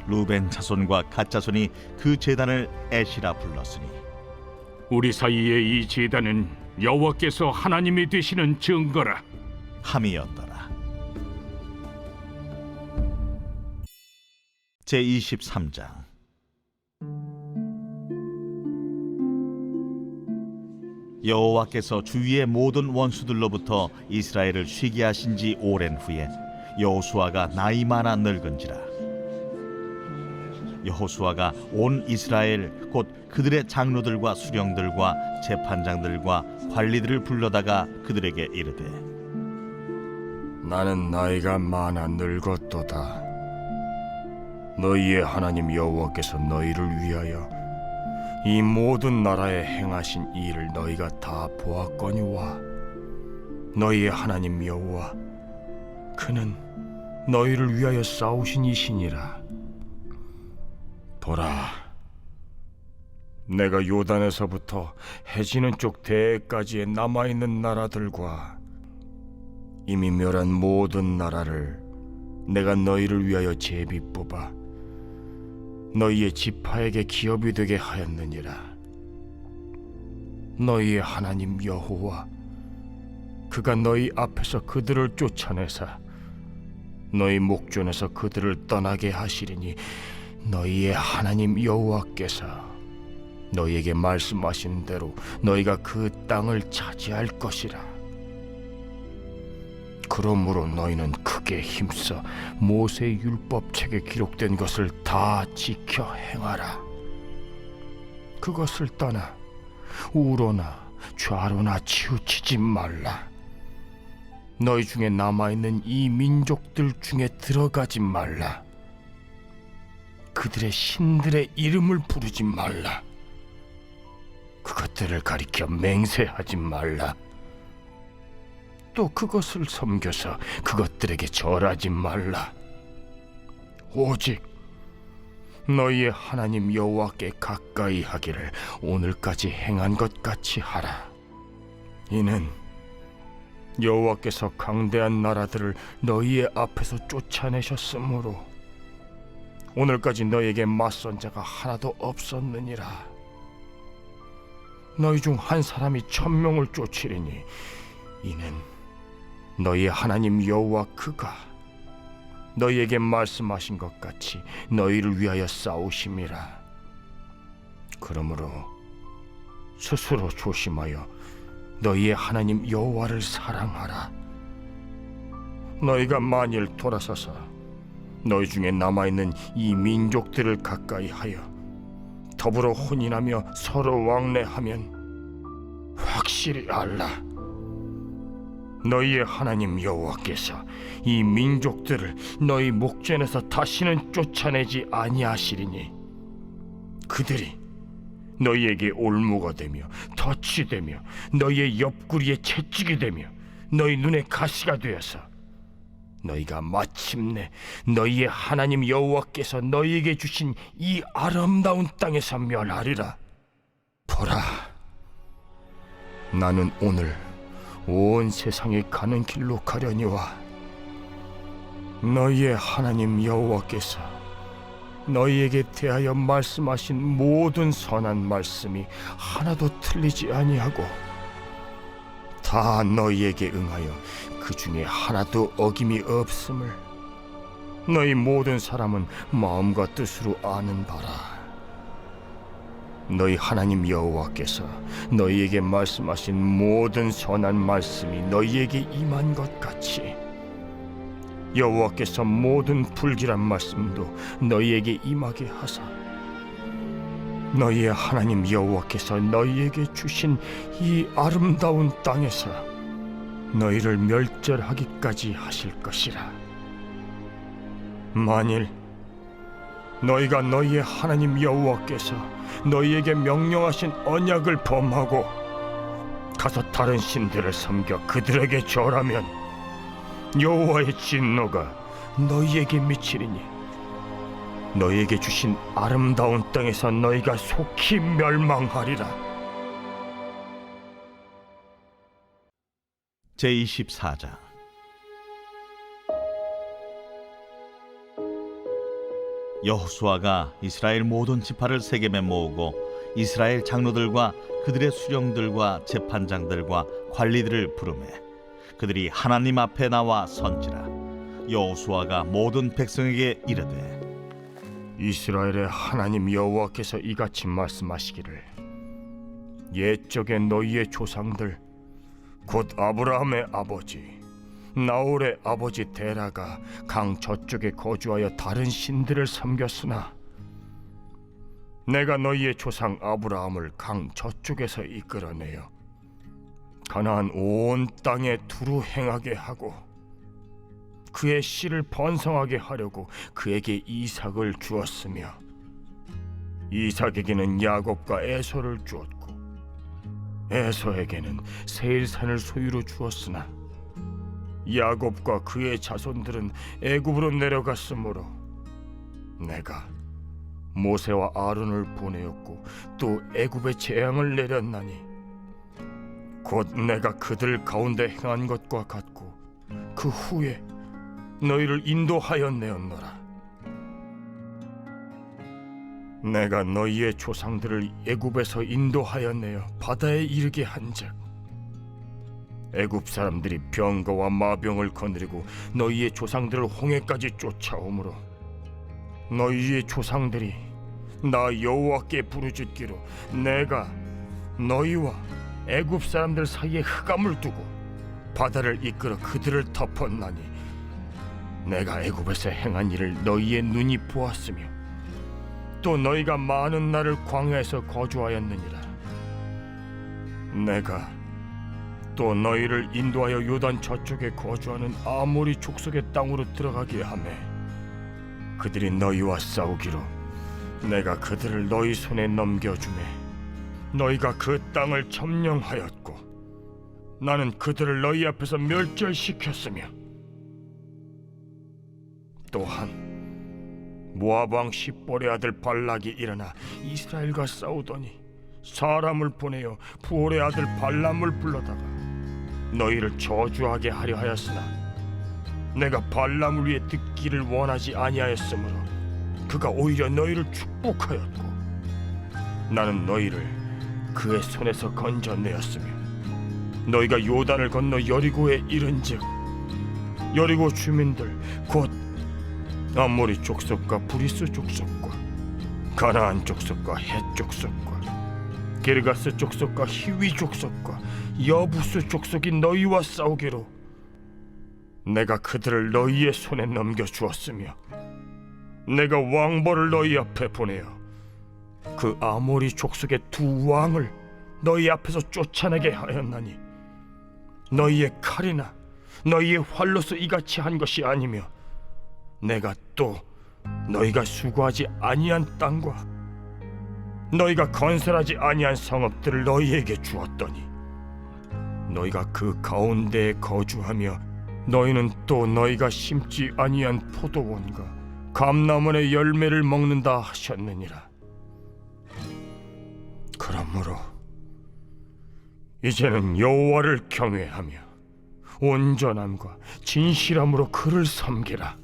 르우벤 자손과 갓 자손이 그 제단을 에시라 불렀으니 우리 사이에 이 제단은 여호와께서 하나님이 되시는 증거라 함이었더라. 제23장 여호와께서 주위의 모든 원수들로부터 이스라엘을 쉬게 하신 지 오랜 후에 여호수아가 나이 많아 늙은지라. 여호수아가 온 이스라엘 곧 그들의 장로들과 수령들과 재판장들과 관리들을 불러다가 그들에게 이르되 나는 나이가 많아 늙었도다. 너희의 하나님 여호와께서 너희를 위하여 이 모든 나라에 행하신 이 일을 너희가 다 보았거니와 너희의 하나님 여호와 그는 너희를 위하여 싸우신 이시니라. 보라, 내가 요단에서부터 해지는 쪽 대까지에 남아있는 나라들과 이미 멸한 모든 나라를 내가 너희를 위하여 제비 뽑아 너희의 지파에게 기업이 되게 하였느니라. 너희의 하나님 여호와 그가 너희 앞에서 그들을 쫓아내사 너희 목전에서 그들을 떠나게 하시리니 너희의 하나님 여호와께서 너희에게 말씀하신 대로 너희가 그 땅을 차지할 것이라. 그러므로 너희는 크게 힘써 모세의 율법책에 기록된 것을 다 지켜 행하라. 그것을 떠나 우로나 좌로나 치우치지 말라. 너희 중에 남아있는 이 민족들 중에 들어가지 말라. 그들의 신들의 이름을 부르지 말라. 그것들을 가리켜 맹세하지 말라. 또 그것을 섬겨서 그것들에게 절하지 말라. 오직 너희의 하나님 여호와께 가까이 하기를 오늘까지 행한 것 같이 하라. 이는 여호와께서 강대한 나라들을 너희의 앞에서 쫓아내셨으므로 오늘까지 너희에게 맞선 자가 하나도 없었느니라. 너희 중 한 사람이 1000명을 쫓으리니 이는 너희의 하나님 여호와 그가 너희에게 말씀하신 것 같이 너희를 위하여 싸우심이라. 그러므로 스스로 조심하여 너희의 하나님 여호와를 사랑하라. 너희가 만일 돌아서서 너희 중에 남아있는 이 민족들을 가까이 하여 더불어 혼인하며 서로 왕래하면 확실히 알라. 너희의 하나님 여호와께서 이 민족들을 너희 목전에서 다시는 쫓아내지 아니하시리니 그들이 너희에게 올무가 되며 덫이 되며 너희의 옆구리에 채찍이 되며 너희 눈에 가시가 되어서 너희가 마침내 너희의 하나님 여호와께서 너희에게 주신 이 아름다운 땅에서 멸하리라. 보라, 나는 오늘 온 세상에 가는 길로 가려니와 너희의 하나님 여호와께서 너희에게 대하여 말씀하신 모든 선한 말씀이 하나도 틀리지 아니하고 다 너희에게 응하여 그 중에 하나도 어김이 없음을 너희 모든 사람은 마음과 뜻으로 아는 바라. 너희 하나님 여호와께서 너희에게 말씀하신 모든 선한 말씀이 너희에게 임한 것 같이 여호와께서 모든 불길한 말씀도 너희에게 임하게 하사 너희의 하나님 여호와께서 너희에게 주신 이 아름다운 땅에서 너희를 멸절하기까지 하실 것이라. 만일 너희가 너희의 하나님 여호와께서 너희에게 명령하신 언약을 범하고 가서 다른 신들을 섬겨 그들에게 절하면 여호와의 진노가 너희에게 미치리니 너희에게 주신 아름다운 땅에서 너희가 속히 멸망하리라. 제24장 여호수아가 이스라엘 모든 지파를 세겜에 모으고 이스라엘 장로들과 그들의 수령들과 재판장들과 관리들을 부르매 그들이 하나님 앞에 나와 선지라. 여호수아가 모든 백성에게 이르되 이스라엘의 하나님 여호와께서 이같이 말씀하시기를 옛적에 너희의 조상들 곧 아브라함의 아버지 나홀의 아버지 데라가 강 저쪽에 거주하여 다른 신들을 섬겼으나 내가 너희의 조상 아브라함을 강 저쪽에서 이끌어내어 가나안 온 땅에 두루 행하게 하고 그의 씨를 번성하게 하려고 그에게 이삭을 주었으며 이삭에게는 야곱과 에서를 주었고 에서에게는 세일산을 소유로 주었으나 야곱과 그의 자손들은 애굽으로 내려갔으므로 내가 모세와 아론을 보내었고 또 애굽에 재앙을 내렸나니 곧 내가 그들 가운데 행한 것과 같고 그 후에 너희를 인도하였내었노라. 내가 너희의 조상들을 애굽에서 인도하였내어 바다에 이르게 한즉 애굽 사람들이 병거와 마병을 거느리고 너희의 조상들을 홍해까지 쫓아오므로 너희의 조상들이 나 여호와께 부르짖기로 내가 너희와 애굽 사람들 사이에 흑암을 두고 바다를 이끌어 그들을 덮었나니 내가 애굽에서 행한 일을 너희의 눈이 보았으며 또 너희가 많은 날을 광야에서 거주하였느니라. 내가 또 너희를 인도하여 요단 저쪽에 거주하는 아모리 족속의 땅으로 들어가게 하매 그들이 너희와 싸우기로 내가 그들을 너희 손에 넘겨주매 너희가 그 땅을 점령하였고 나는 그들을 너희 앞에서 멸절시켰으며 또한 모압 왕 십볼의 아들 발락이 일어나 이스라엘과 싸우더니 사람을 보내어 부올의 아들 발람을 불러다가 너희를 저주하게 하려 하였으나 내가 발람을 위해 듣기를 원하지 아니하였으므로 그가 오히려 너희를 축복하였고 나는 너희를 그의 손에서 건져내었으며 너희가 요단을 건너 여리고에 이른즉 여리고 주민들 곧 아모리 족속과 브리스 족속과 가나안 족속과 헷 족속과 게르가스 족속과 히위 족속과 여부스 족속이 너희와 싸우기로 내가 그들을 너희의 손에 넘겨주었으며 내가 왕벌을 너희 앞에 보내어 그 아모리 족속의 두 왕을 너희 앞에서 쫓아내게 하였나니 너희의 칼이나 너희의 활로서 이같이 한 것이 아니며 내가 또 너희가 수고하지 아니한 땅과 너희가 건설하지 아니한 성읍들을 너희에게 주었더니 너희가 그 가운데에 거주하며 너희는 또 너희가 심지 아니한 포도원과 감람원의 열매를 먹는다 하셨느니라. 그러므로 이제는 여호와를 경외하며 온전함과 진실함으로 그를 섬기라.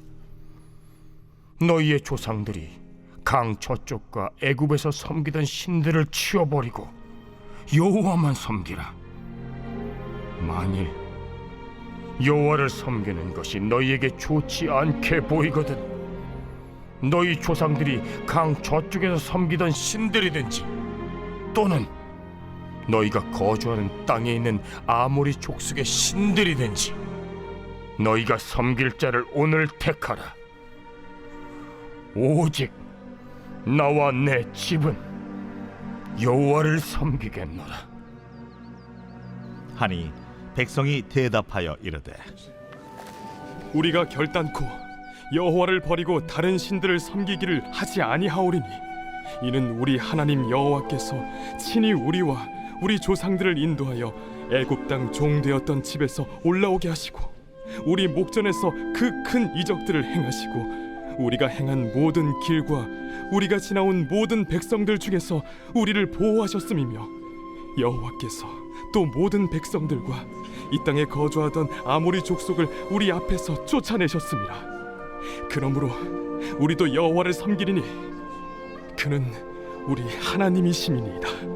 너희의 조상들이 강 저쪽과 애굽에서 섬기던 신들을 치워버리고 여호와만 섬기라. 만일 여호와를 섬기는 것이 너희에게 좋지 않게 보이거든 너희 조상들이 강 저쪽에서 섬기던 신들이든지 또는 너희가 거주하는 땅에 있는 아모리 족속의 신들이든지 너희가 섬길 자를 오늘 택하라. 오직 나와 내 집은 여호와를 섬기겠노라. 하니 백성이 대답하여 이르되 우리가 결단코 여호와를 버리고 다른 신들을 섬기기를 하지 아니하오리니 이는 우리 하나님 여호와께서 친히 우리와 우리 조상들을 인도하여 애굽 땅 종되었던 집에서 올라오게 하시고 우리 목전에서 그 큰 이적들을 행하시고 우리가 행한 모든 길과 우리가 지나온 모든 백성들 중에서 우리를 보호하셨음이며 여호와께서 또 모든 백성들과 이 땅에 거주하던 아모리 족속을 우리 앞에서 쫓아내셨습니다. 그러므로 우리도 여호와를 섬기리니 그는 우리 하나님이심이니이다.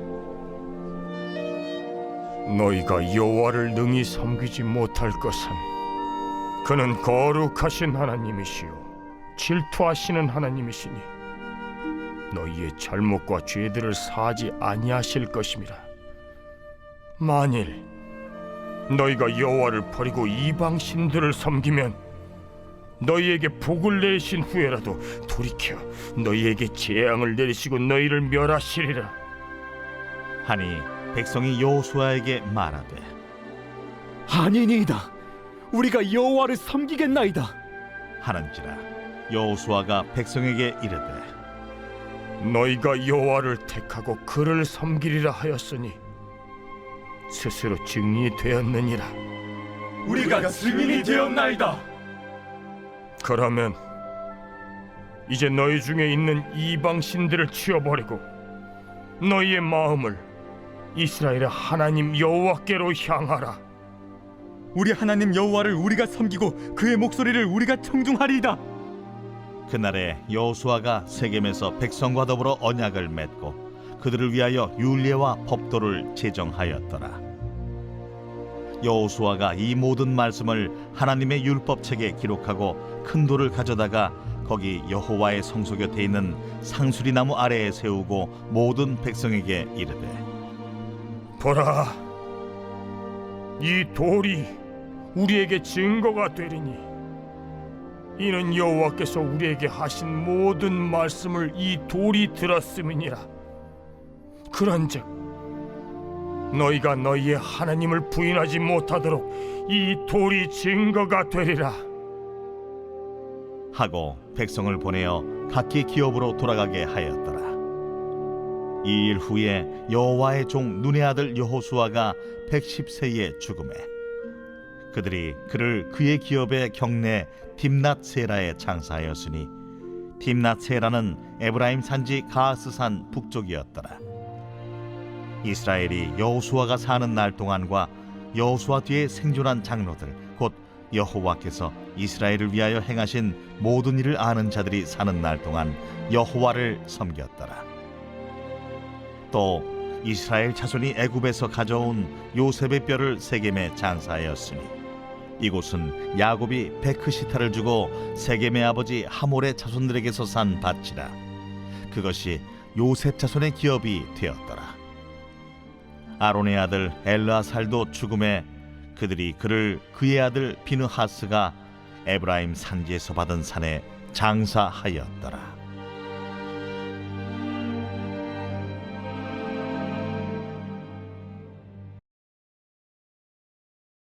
너희가 여호와를 능히 섬기지 못할 것은 그는 거룩하신 하나님이시요 질투하시는 하나님이시니 너희의 잘못과 죄들을 사하지 아니하실 것임이라. 만일 너희가 여호와를 버리고 이방 신들을 섬기면 너희에게 복을 내신 후에라도 돌이켜 너희에게 재앙을 내리시고 너희를 멸하시리라. 하니 백성이 여호수아에게 말하되 아니니이다. 우리가 여호와를 섬기겠나이다 하는지라. 여호수아가 백성에게 이르되 너희가 여호와를 택하고 그를 섬기리라 하였으니 스스로 증인이 되었느니라. 우리가 증인이 되었나이다. 그러면 이제 너희 중에 있는 이방 신들을 치워버리고 너희의 마음을 이스라엘의 하나님 여호와께로 향하라. 우리 하나님 여호와를 우리가 섬기고 그의 목소리를 우리가 청중하리이다. 그날에 여호수아가 세겜에서 백성과 더불어 언약을 맺고 그들을 위하여 율례와 법도를 제정하였더라. 여호수아가 이 모든 말씀을 하나님의 율법책에 기록하고 큰 돌을 가져다가 거기 여호와의 성소 곁에 있는 상수리 나무 아래에 세우고 모든 백성에게 이르되 보라, 이 돌이 우리에게 증거가 되리니 이는 여호와께서 우리에게 하신 모든 말씀을 이 돌이 들었음이니라. 그런즉 너희가 너희의 하나님을 부인하지 못하도록 이 돌이 증거가 되리라 하고 백성을 보내어 각기 기업으로 돌아가게 하였더라. 이 일 후에 여호와의 종 눈의 아들 여호수아가 110세에 죽음에 그들이 그를 그의 기업의 경내 딥낫세라에 장사하였으니 딥낫세라는 에브라임 산지 가스산 북쪽이었더라. 이스라엘이 여호수아가 사는 날 동안과 여호수아 뒤에 생존한 장로들 곧 여호와께서 이스라엘을 위하여 행하신 모든 일을 아는 자들이 사는 날 동안 여호와를 섬겼더라. 또 이스라엘 자손이 애굽에서 가져온 요셉의 뼈를 세겜에 장사하였으니 이곳은 야곱이 베크시타를 주고 세겜의 아버지 하몰의 자손들에게서 산 밭이라. 그것이 요셉 자손의 기업이 되었더라. 아론의 아들 엘르아살도 죽음에 그들이 그를 그의 아들 비느하스가 에브라임 산지에서 받은 산에 장사하였더라.